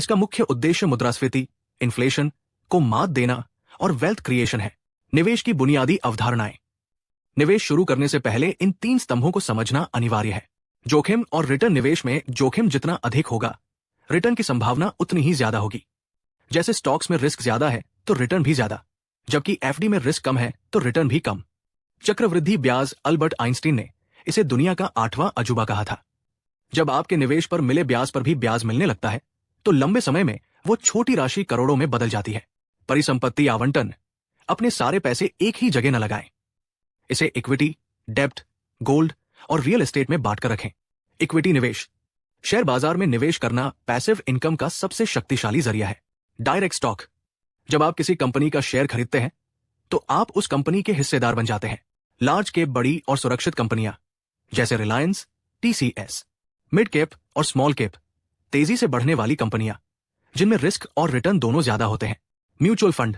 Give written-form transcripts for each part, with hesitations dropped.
इसका मुख्य उद्देश्य मुद्रास्फीति, इन्फ्लेशन को मात देना और वेल्थ क्रिएशन है। निवेश की बुनियादी अवधारणाएं। निवेश शुरू करने से पहले इन 3 स्तंभों को समझना अनिवार्य है। जोखिम और रिटर्न। निवेश में जोखिम जितना अधिक होगा, रिटर्न की संभावना उतनी ही ज्यादा होगी। जैसे स्टॉक्स में रिस्क ज्यादा है तो रिटर्न भी ज्यादा, जबकि एफडी में रिस्क कम है तो रिटर्न भी कम। चक्रवृद्धि ब्याज। अल्बर्ट आइंस्टीन ने इसे दुनिया का 8वां अजूबा कहा था। जब आपके निवेश पर मिले ब्याज पर भी ब्याज मिलने लगता है तो लंबे समय में वो छोटी राशि करोड़ों में बदल जाती है। परिसंपत्ति आवंटन। अपने सारे पैसे एक ही जगह न लगाएं। इसे इक्विटी, डेब्ट, गोल्ड और रियल एस्टेट में बांटकर रखें। इक्विटी निवेश। शेयर बाजार में निवेश करना पैसिव इनकम का सबसे शक्तिशाली जरिया है। Direct stock. जब आप किसी कंपनी का शेयर खरीदते हैं तो आप उस कंपनी के हिस्सेदार बन जाते हैं। Large cap. बड़ी और सुरक्षित कंपनियां जैसे रिलायंस, टीसीएस। मिड कैप और स्मॉल कैप। तेजी से बढ़ने वाली कंपनियां जिनमें रिस्क और रिटर्न दोनों ज्यादा होते हैं। Mutual fund.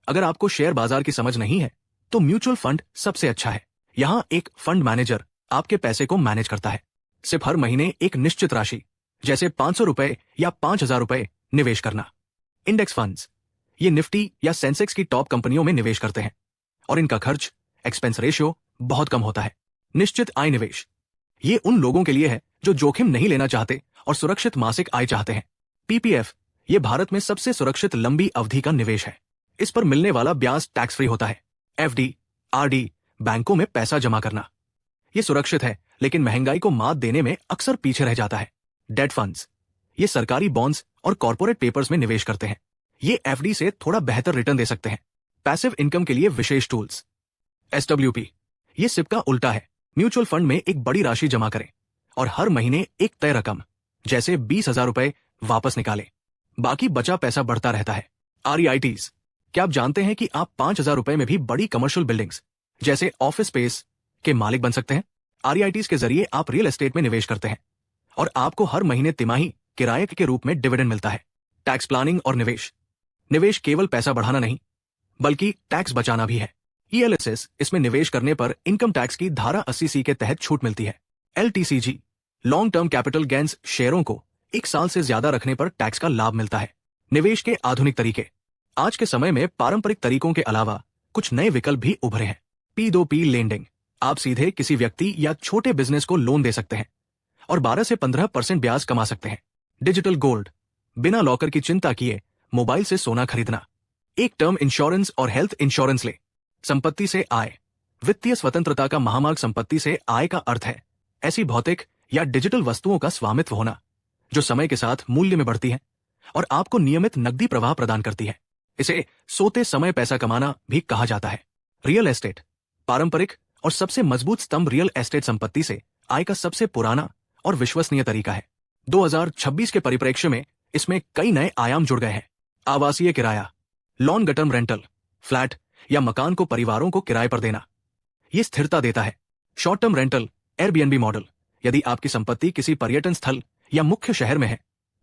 अगर आपको शेयर बाजार की समझ नहीं है तो म्यूचुअल फंड सबसे अच्छा है। यहां एक फंड मैनेजर आपके पैसे को मैनेज करता है। सिर्फ हर महीने एक निश्चित राशि जैसे 500 रुपए या 5000 रुपए निवेश करना। Index funds. ये निफ्टी या सेंसेक्स की टॉप कंपनियों में निवेश करते हैं और इनका खर्च एक्सपेंस रेशियो बहुत कम होता है। निश्चित आय निवेश। ये उन लोगों के लिए है जो जोखिम नहीं लेना चाहते और सुरक्षित मासिक आय चाहते हैं। पीपीएफ। ये भारत में सबसे सुरक्षित लंबी अवधि का निवेश है। इस पर मिलने वाला ब्याज टैक्स फ्री होता है। FD, RD. बैंकों में पैसा जमा करना। ये सुरक्षित है लेकिन महंगाई को मात देने में अक्सर पीछे रह जाता है। Date funds. ये सरकारी बॉन्ड्स और कॉर्पोरेट पेपर्स में निवेश करते हैं। ये एफडी से थोड़ा बेहतर रिटर्न दे सकते हैं। पैसिव इनकम के लिए विशेष टूल्स। एसडब्ल्यूपी। ये सिप का उल्टा है। म्यूचुअल फंड में एक बड़ी राशि जमा करें और हर महीने एक तय रकम जैसे 20,000 रुपए वापस निकालें। बाकी बचा पैसा बढ़ता रहता है। आरईआईटीज। क्या आप जानते हैं कि आप 5,000 रुपए में भी बड़ी कमर्शियल बिल्डिंग्स जैसे ऑफिस स्पेस के मालिक बन सकते हैं? आरईआईटीज के जरिए आप रियल एस्टेट में निवेश करते हैं और आपको हर महीने तिमाही किराए के रूप में डिविडेंड मिलता है। टैक्स प्लानिंग और निवेश। निवेश केवल पैसा बढ़ाना नहीं बल्कि टैक्स बचाना भी है। ईएलएसएस। इसमें निवेश करने पर इनकम टैक्स की धारा 80C के तहत छूट मिलती है। LTCG. Long term capital gains. शेयरों को 1 साल से ज्यादा रखने पर टैक्स का लाभ मिलता है। निवेश के आधुनिक तरीके। आज के समय में पारंपरिक तरीकों के अलावा कुछ नए विकल्प भी उभरे हैं। P2P lending. आप सीधे किसी व्यक्ति या छोटे बिजनेस को लोन दे सकते हैं और 12 से 15% ब्याज कमा सकते हैं। Digital gold. बिना लॉकर की चिंता किए मोबाइल से सोना खरीदना। एक टर्म इंश्योरेंस और हेल्थ इंश्योरेंस ले। संपत्ति से आय। वित्तीय स्वतंत्रता का महामार्ग। संपत्ति से आय का अर्थ है ऐसी भौतिक या डिजिटल वस्तुओं का स्वामित्व होना जो समय के साथ मूल्य में बढ़ती है और आपको नियमित नकदी प्रवाह प्रदान करती है। इसे सोते समय पैसा कमाना भी कहा जाता है। Real estate. पारंपरिक और सबसे मजबूत स्तंभ। रियल एस्टेट संपत्ति से आय का सबसे पुराना और विश्वसनीय तरीका है। 2026 के परिप्रेक्ष्य में इसमें कई नए आयाम जुड़ गए हैं। आवासीय किराया। Long term rental. फ्लैट या मकान को परिवारों को किराए पर देना। यह स्थिरता देता है। Short term rental. Airbnb model. यदि आपकी संपत्ति किसी पर्यटन स्थल या मुख्य शहर में है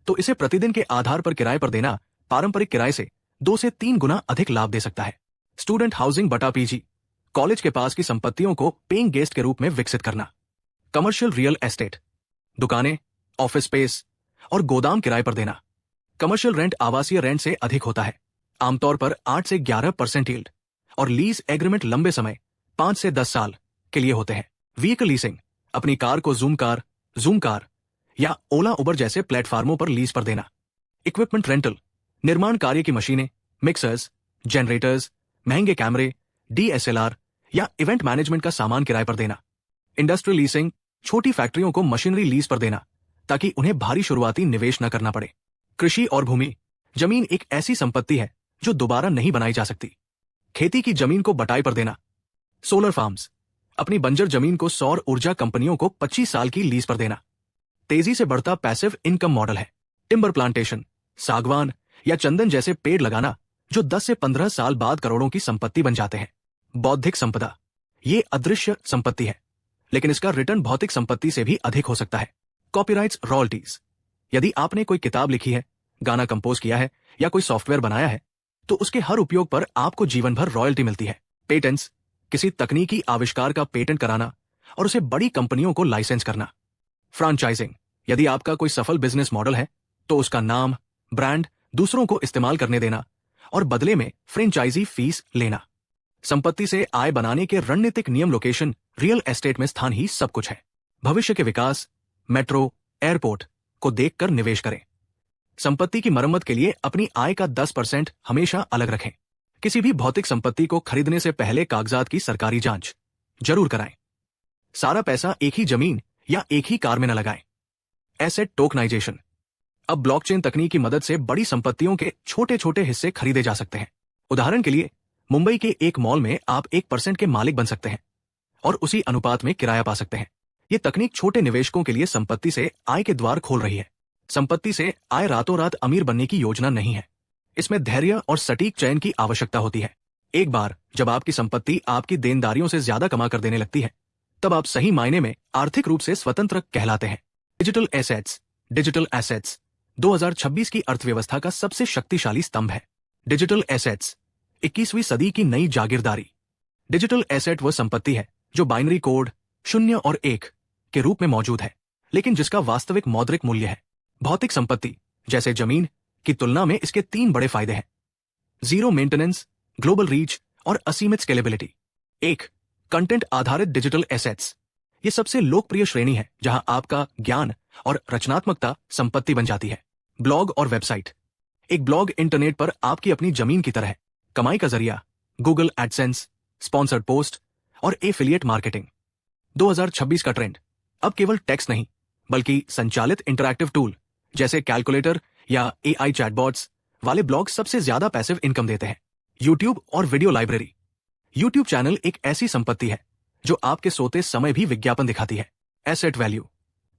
तो इसे प्रतिदिन के आधार पर किराए पर देना पारंपरिक किराए से 2 से 3 गुना अधिक लाभ दे सकता है। स्टूडेंट हाउसिंग बटा पीजी। कॉलेज के पास की संपत्तियों को पेइंग गेस्ट के रूप में विकसित करना। Commercial real estate. दुकानें, ऑफिस स्पेस और गोदाम किराए पर देना। कमर्शियल रेंट आवासीय रेंट से अधिक होता है, आमतौर पर 8 से 11% यील्ड, और लीज एग्रीमेंट लंबे समय 5 से 10 साल के लिए होते हैं। Vehicle leasing. अपनी कार को जूम कार या ओला उबर जैसे प्लेटफार्मों पर लीज पर देना। Equipment rental. निर्माण कार्य की मशीनें, मिक्सर्स, जनरेटर्स, महंगे कैमरे, डीएसएलआर या इवेंट मैनेजमेंट का सामान किराए पर देना। Industrial leasing. छोटी फैक्ट्रियों को मशीनरी लीज पर देना ताकि उन्हें भारी शुरुआती निवेश न करना पड़े। कृषि और भूमि। जमीन एक ऐसी संपत्ति है जो दोबारा नहीं बनाई जा सकती। खेती की जमीन को बटाई पर देना। Solar farms. अपनी बंजर जमीन को सौर ऊर्जा कंपनियों को 25 साल की लीज पर देना। तेजी से बढ़ता पैसिव इनकम मॉडल है। Timber plantation. सागवान या चंदन जैसे पेड़ लगाना जो 10 से 15 साल बाद करोड़ों की संपत्ति बन जाते हैं। बौद्धिक संपदा। ये अदृश्य संपत्ति है लेकिन इसका रिटर्न भौतिक संपत्ति से भी अधिक हो सकता है। Copyrights, royalties. यदि आपने कोई किताब लिखी है, गाना कंपोज किया है या कोई सॉफ्टवेयर बनाया है तो उसके हर उपयोग पर आपको जीवन भर रॉयल्टी मिलती है। पेटेंट्स। किसी तकनीकी आविष्कार का पेटेंट कराना और उसे बड़ी कंपनियों को लाइसेंस करना। फ्रेंचाइजिंग। यदि आपका कोई सफल बिजनेस मॉडल है तो उसका नाम, ब्रांड दूसरों को इस्तेमाल करने देना और बदले में फ्रेंचाइजी फीस लेना। संपत्ति से आय बनाने के रणनीतिक नियम लोकेशन, रियल एस्टेट में स्थान ही सब कुछ है। भविष्य के विकास, मेट्रो, एयरपोर्ट को देखकर निवेश करें। संपत्ति की मरम्मत के लिए अपनी आय का 10% हमेशा अलग रखें। किसी भी भौतिक संपत्ति को खरीदने से पहले कागजात की सरकारी जांच जरूर कराएं। सारा पैसा एक ही जमीन या एक ही कार में न लगाएं। Asset tokenization. अब ब्लॉकचेन तकनीक की मदद से बड़ी संपत्तियों के छोटे छोटे हिस्से खरीदे जा सकते हैं। उदाहरण के लिए मुंबई के एक मॉल में आप 1% के मालिक बन सकते हैं और उसी अनुपात में किराया पा सकते हैं। ये तकनीक छोटे निवेशकों के लिए संपत्ति से आय के द्वार खोल रही है। संपत्ति से आय रातों रात अमीर बनने की योजना नहीं है। इसमें धैर्य और सटीक चयन की आवश्यकता होती है। एक बार जब आपकी संपत्ति आपकी देनदारियों से ज्यादा कमा कर देने लगती है, तब आप सही मायने में आर्थिक रूप से स्वतंत्र कहलाते हैं। Digital assets. डिजिटल एसेट्स 2026 की अर्थव्यवस्था का सबसे शक्तिशाली स्तंभ है। डिजिटल एसेट्स 21वीं सदी की नई जागीरदारी। डिजिटल एसेट वह संपत्ति है जो बाइनरी कोड 0 और 1 के रूप में मौजूद है, लेकिन जिसका वास्तविक मौद्रिक मूल्य है। भौतिक संपत्ति जैसे जमीन की तुलना में इसके 3 बड़े फायदे हैं: जीरो मेंटेनेंस, ग्लोबल रीच और असीमित स्केलेबिलिटी। 1. कंटेंट आधारित डिजिटल एसेट्स। ये सबसे लोकप्रिय श्रेणी है जहां आपका ज्ञान और रचनात्मकता संपत्ति बन जाती है। ब्लॉग और वेबसाइट। एक ब्लॉग इंटरनेट पर आपकी अपनी जमीन की तरह है। कमाई का जरिया, गूगल एडसेंस, स्पॉन्सर्ड पोस्ट और एफिलिएट मार्केटिंग। 2026 का ट्रेंड अब केवल टेक्स्ट नहीं, बल्कि संचालित इंटरैक्टिव टूल जैसे कैलकुलेटर या एआई चैटबॉट्स वाले ब्लॉग सबसे ज्यादा पैसिव इनकम देते हैं। यूट्यूब और वीडियो लाइब्रेरी। यूट्यूब चैनल एक ऐसी संपत्ति है जो आपके सोते समय भी विज्ञापन दिखाती है। Asset value.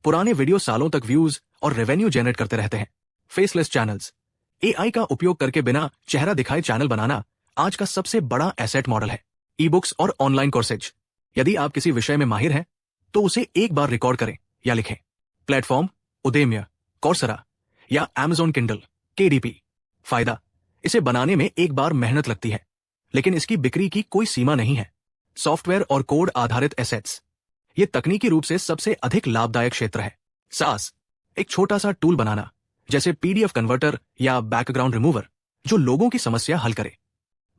पुराने वीडियो सालों तक व्यूज और रेवेन्यू जनरेट करते रहते हैं। Faceless channels. एआई का उपयोग करके बिना चेहरा दिखाए चैनल बनाना आज का सबसे बड़ा एसेट मॉडल है। ई बुक्स और ऑनलाइन कोर्सेज। यदि आप किसी विषय में माहिर हैं तो उसे एक बार रिकॉर्ड करें या लिखें। प्लेटफॉर्म उदेम्य, कौरसेरा या Amazon किंडल, KDP। फायदा, इसे बनाने में एक बार मेहनत लगती है, लेकिन इसकी बिक्री की कोई सीमा नहीं है। सॉफ्टवेयर और कोड आधारित एसेट्स। ये तकनीकी रूप से सबसे अधिक लाभदायक क्षेत्र है। सास, एक छोटा सा टूल बनाना जैसे PDF कन्वर्टर या बैकग्राउंड रिमूवर जो लोगों की समस्या हल करे।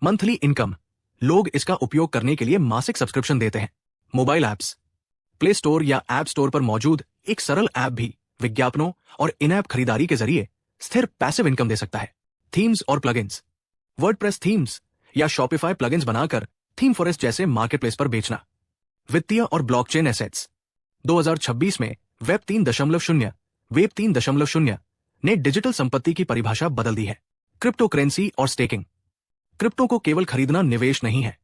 Monthly income. लोग इसका उपयोग करने के लिए मासिक सब्सक्रिप्शन देते हैं। Mobile apps. प्ले स्टोर या ऐप स्टोर पर मौजूद एक सरल ऐप भी विज्ञापनों और इन ऐप खरीदारी के जरिए स्थिर पैसिव इनकम दे सकता है। थीम्स और प्लगइन्स। वर्डप्रेस थीम्स या शॉपिफाई प्लगइन्स बनाकर थीम फॉरेस्ट जैसे मार्केटप्लेस पर बेचना। वित्तीय और ब्लॉकचेन एसेट्स। 2026 में वेब 3.0 ने डिजिटल संपत्ति की परिभाषा बदल दी है। क्रिप्टो करेंसी और स्टेकिंग। क्रिप्टो को केवल खरीदना निवेश नहीं है।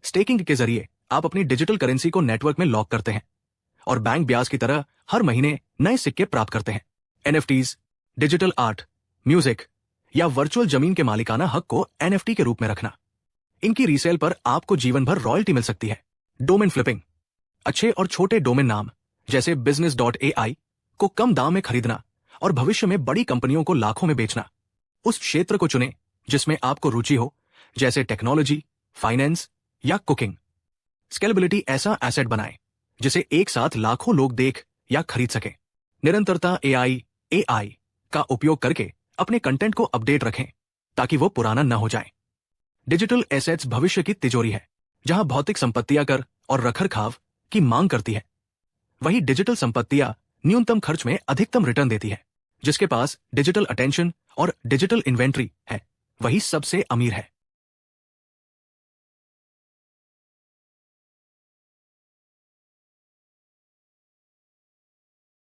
स्टेकिंग के जरिए आप अपनी डिजिटल करेंसी को नेटवर्क में लॉक करते हैं और बैंक ब्याज की तरह हर महीने नए सिक्के प्राप्त करते हैं। NFTs, डिजिटल आर्ट, म्यूजिक या वर्चुअल जमीन के मालिकाना हक को NFT के रूप में रखना। इनकी रीसेल पर आपको जीवन भर रॉयल्टी मिल सकती है। Domain flipping. अच्छे और छोटे डोमेन नाम जैसे business.ai को कम दाम में खरीदना और भविष्य में बड़ी कंपनियों को लाखों में बेचना। उस क्षेत्र को चुनें जिसमें आपको रुचि हो, जैसे टेक्नोलॉजी, फाइनेंस या कुकिंग। स्केलेबिलिटी। ऐसा एसेट बनाएं जिसे एक साथ लाखों लोग देख या खरीद सकें। निरंतरता। AI का उपयोग करके अपने कंटेंट को अपडेट रखें ताकि वो पुराना न हो जाए। डिजिटल एसेट्स भविष्य की तिजोरी है। जहां भौतिक संपत्तियां कर और रखरखाव की मांग करती है, वही डिजिटल संपत्तियां न्यूनतम खर्च में अधिकतम रिटर्न देती है। जिसके पास डिजिटल अटेंशन और डिजिटल इन्वेंट्री है, वही सबसे अमीर है।